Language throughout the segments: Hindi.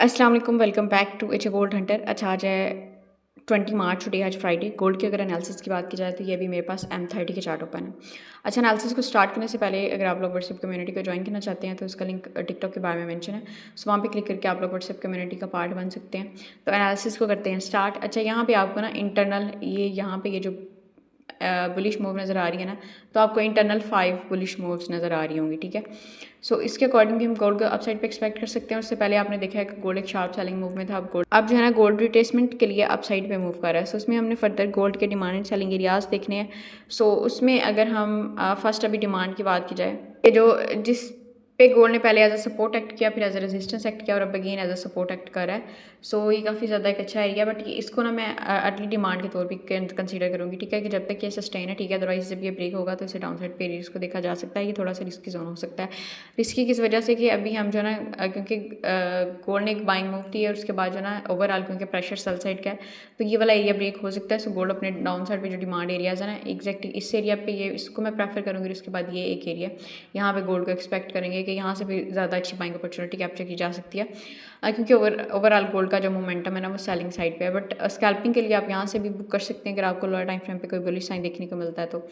अस्सलाम वालेकुम, welcome back to its gold hunter. अच्छा, आज है 20 मार्च, टुडे आज फ्राइडे। गोल्ड की अगर एनालिसिस की बात की जाए तो ये भी मेरे पास M30 के चार्ट ओपन है। अच्छा, एनालिसिस को स्टार्ट करने से पहले अगर आप लोग व्हाट्सएप कम्युनिटी को ज्वाइन करना चाहते हैं तो उसका लिंक टिकटॉक के बारे में मेंशन है, सो वहाँ पे क्लिक करके आप लोग व्हाट्सएप कम्युनिटी का पार्ट बन सकते हैं। तो एनालिसिस को करते हैं स्टार्ट। अच्छा, यहाँ पे आपको ना इंटरनल यहाँ पे ये जो बुलिश मूव नज़र आ रही है ना, तो आपको इंटरनल 5 बुलिश मूव्स नज़र आ रही होंगी, ठीक है। सो इसके अकॉर्डिंग भी हम गोल्ड को अपसाइड पे एक्सपेक्ट कर सकते हैं। उससे पहले आपने देखा है कि गोल्ड एक शार्प सेलिंग मूव में था। अब जो है ना गोल्ड रिट्रेसमेंट के लिए अपसाइड पे मूव कर रहा है। सो उसमें हमने फर्दर गोल्ड के डिमांड एंड सेलिंग एरियाज देखने हैं। सो उसमें अगर हम फर्स्ट अभी डिमांड की बात की जाए, ये जो जिस पे गोल्ड ने पहले एज अ सपोर्ट एक्ट किया, फिर एज अ रेजिस्टेंस एक्ट किया और अब again as a support act कर रहा है। सो ये काफ़ी ज़्यादा एक अच्छा एरिया, बट इसको ना मैं अर्ली डिमांड के तौर पे कंसीडर करूँगी, ठीक है, कि जब तक ये सस्टेन है, ठीक है। अदरवाइज जब ये ब्रेक होगा तो इसे डाउन साइड पे एरियाज को देखा जा सकता है। ये थोड़ा सा रिस्की जोन हो सकता है। रिस्की किस वजह से कि अभी हम जो ना क्योंकि गोल्ड ने एक बाइंग मूव दी है, उसके बाद जो ना ओवरऑल क्योंकि प्रेशर सेल साइड का है, तो ये वाला एरिया ब्रेक हो सकता है। सो गोल्ड अपने डाउन साइड पे जो डिमांड एरियाज है ना, एग्जैक्ट इस एरिया पे ये इसको मैं प्रेफर करूँगी। उसके बाद ये एक एरिया यहाँ पे गोल्ड को एक्सपेक्ट करेंगे कि यहाँ से भी ज़्यादा अच्छी बाइंग अपॉर्चुनिटी कैप्चर की जा सकती है, क्योंकि ओवरऑल गोल्ड का जो मोमेंटम है ना वो सेलिंग साइड पे है। बट स्कैल्पिंग के लिए आप यहाँ से भी बुक कर सकते हैं अगर आपको लोअर टाइम फ्रेम पे कोई बुलिश साइन देखने को मिलता है तो।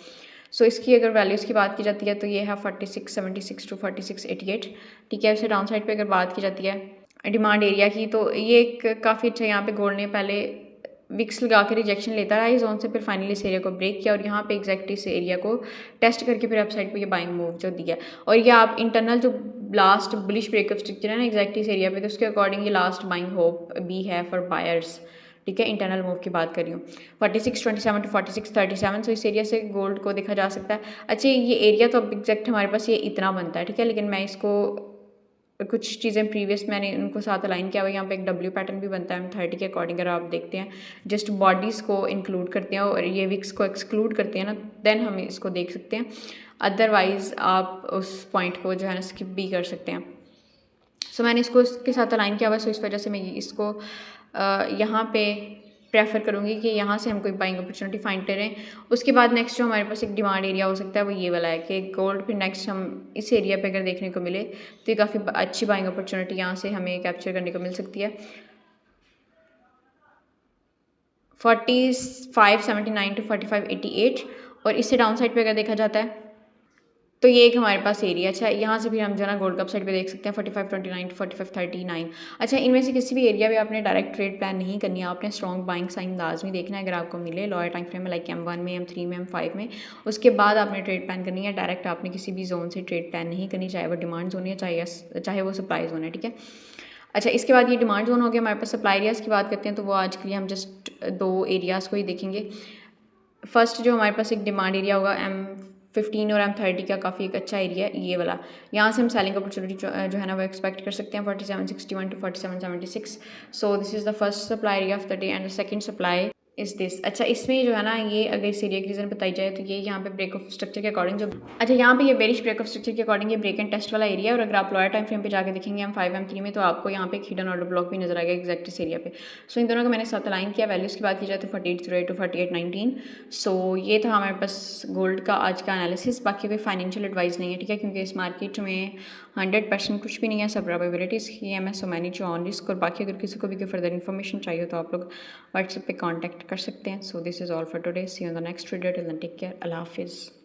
सो इसकी अगर वैल्यूज़ की बात की जाती है तो ये है 4676 टू 4688, ठीक है। उससे डाउन साइड पे अगर बात की जाती है डिमांड एरिया की, तो ये एक काफ़ी अच्छा, यहाँ पे गोल्ड ने पहले विक्स लगा के रिजेक्शन लेता रहा इस जोन से, फिर फाइनली इस एरिया को ब्रेक किया और यहाँ पे एग्जैक्ट इस एरिया को टेस्ट करके फिर अपसाइड पे ये बाइंग मूव जो दिया। और ये आप इंटरनल जो लास्ट बुलिश ब्रेकअप स्ट्रक्चर है ना एग्जैक्ट इस एरिया पे, तो उसके अकॉर्डिंग ये लास्ट बाइंग होप भी है फॉर बायर्स, ठीक है। इंटरनल मूव की बात कर रही हूँ 4627 टू 4637। सो इस एरिया से गोल्ड को देखा जा सकता है। अच्छा, ये एरिया तो अब एग्जैक्ट हमारे पास ये इतना बनता है, ठीक है, लेकिन मैं इसको कुछ चीज़ें प्रीवियस मैंने उनको साथ अलाइन किया हुआ। यहाँ पे एक डब्ल्यू पैटर्न भी बनता है M30 के अकॉर्डिंग। अगर आप देखते हैं जस्ट बॉडीज़ को इंक्लूड करते हैं और ये विक्स को एक्सक्लूड करते हैं ना, देन हम इसको देख सकते हैं। अदरवाइज़ आप उस पॉइंट को जो है ना स्किप भी कर सकते हैं। सो मैंने इसको इसके साथ अलाइन किया हुआ है। सो इस वजह से मैं इसको यहाँ पे प्रेफर करूँगी कि यहाँ से हम कोई बाइंग अपॉर्चुनिटी फाइंड करें। उसके बाद नेक्स्ट जो हमारे पास एक डिमांड एरिया हो सकता है वो ये वाला है कि गोल्ड फिर नेक्स्ट हम इस एरिया पे अगर देखने को मिले तो ये काफ़ी अच्छी बाइंग अपॉर्चुनिटी यहाँ से हमें कैप्चर करने को मिल सकती है। 4579 टू 4588। और इससे डाउन साइड पे अगर देखा जाता है तो ये एक हमारे पास एरिया। अच्छा, यहाँ से भी हम जो है ना गोल्ड कप साइड पे देख सकते हैं 4529 टू 4539। अच्छा, इनमें से किसी भी एरिया पे आपने डायरेक्ट ट्रेड प्लान नहीं करनी है, आपने स्ट्रॉन्ग बाइंग साइन लाजमी देखना है अगर आपको मिले लोअर टाइम फ्रेम में, लाइक M1 में, M3 में, M5 में। उसके बाद आपने ट्रेड प्लान करनी है। डायरेक्ट आपने किसी भी जोन से ट्रेड प्लान नहीं करनी, चाहे वो डिमांड जोन है चाहे वो सप्लाई जोन है, ठीक है। अच्छा, इसके बाद ये डिमांड जोन हो गया हमारे पास। सप्लाई एरियाज़ की बात करते हैं तो वो आज के लिए हम जस्ट 2 एरियाज़ को ही देखेंगे। फर्स्ट जो हमारे पास एक डिमांड एरिया होगा M15 और M30 का, काफ़ी एक अच्छा एरिया है ये वाला। यहाँ से हम सेलिंग अपॉर्चुनिटी जो है ना वो एक्सपेक्ट कर सकते हैं 4761 to 4776। So this is the first supply area of the day and the second supply is this. अच्छा, इसमें जो है ना ये अगर इस एरिया की रीज़न बताई जाए तो ये यहाँ पे ब्रेक ऑफ स्ट्रक्चर के अकॉर्डिंग जो अच्छा यहाँ पे ये बेरिश ब्रेक ऑफ स्ट्रक्चर के अकॉर्डिंग ये ब्रेक एंड टेस्ट वाला एरिया है। और अगर आप लोअर टाइम फ्रेम पे जाके देखेंगे M5 M3 में तो आपको यहाँ पे एक हिडन ऑर्डर ब्लॉक भी नजर आएगा एग्जैक्ट इस एरिया पे। सो इन दोनों को मैंने साथ अलाइन किया। वैल्यूज़ की बात की जाए तो 4808 टू 4819। सो ये था हमारे पास गोल्ड का आज का एनालिसिस। बाकी कोई फाइनेंशियल एडवाइस नहीं है, ठीक है, क्योंकि इस मार्केट में 100% कुछ भी नहीं है, सब प्रोबेबिलिटीज़ की है। मैं सो मैनेज ऑन रिस्क। और बाकी अगर किसी को भी कोई फर्दर इन्फॉर्मेशन चाहिए तो आप लोग व्हाट्सएप पे कांटेक्ट कर सकते हैं। So this is all for today. See you on the next video. Till then take care. अल्लाह हाफिज़।